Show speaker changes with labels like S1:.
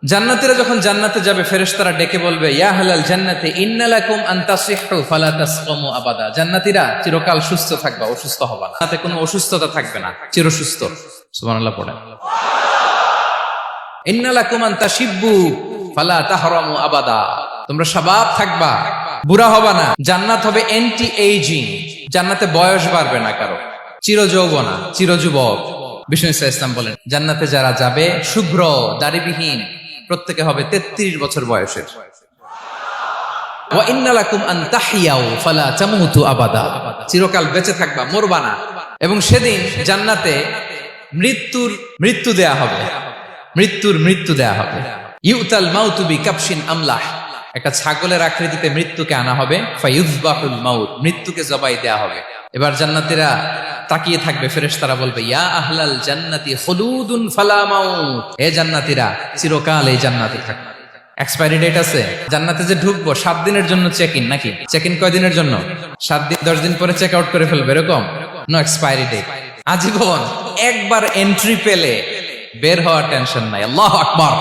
S1: জান্নাতীরা যখন জান্নাতে যাবে ফেরেশতারা ডেকে বলবে ইয়া আহলাল জান্নাতি ইন্না লাকুম আন তাসিহু ফালা তাসকামু আবাদা। জান্নাতীরা চিরকাল সুস্থ থাকবা, অসুস্থ হবা না, তাতে কোনো অসুস্থতা থাকবে না, চিরসুস্থ। সুবহানাল্লাহ পড়েন। ইন্না লাকুম আন তাশিব্বু ফালা তাহরামু আবাদা। তোমরা শাবাব থাকবা, বুড়া হবা না। জান্নাত হবে অ্যান্টি এইজিং, জান্নাতে বয়স বাড়বে না কারো, চিরযৌবনা, চিরযুবক। বিষ্ণু ইসলাম বলেন জান্নাতে যারা যাবে শুভ্র দাড়িবিহীন প্রত্যেকে হবে 33 বছর বয়সের। ওয়া ইন্না লাকুম আন তাহিয়াউ ফালা তামুতু আবাদা। চিরকাল বেঁচে থাকবা, মরবা না। এবং সেদিন জান্নাতে মৃত্যু দেয়া হবে, মৃত্যু দেয়া হবে। ইউতাল মাউতু বিকাবশিন আমলাহ। একটা ছাগলের আকৃতিতে মৃত্যুকে আনা হবে। ফায়ুযবাহুল মাউত, মৃত্যুকে জবাই দেয়া হবে। এবার জান্নাতীরা তাকিয়ে থাকবে, ফেরেশতারা বলবে ইয়া আহলাল জান্নাতি খুলুদুন ফালা মাউত। হে জান্নাতীরা চিরকাল এই জান্নাতে থাকবে। এক্সপায়ারি ডেট আছে? জান্নাতে যে ঢুকবো 7 দিনের জন্য চেক ইন, নাকি চেক ইন কয় দিনের জন্য? 7 দিন, 10 দিন পরে চেক আউট করে ফেলবে, এরকম নো এক্সপায়ারি ডেট। আজীবন। একবার এন্ট্রি পেলে বের হওয়ার টেনশন নাই। আল্লাহু আকবার।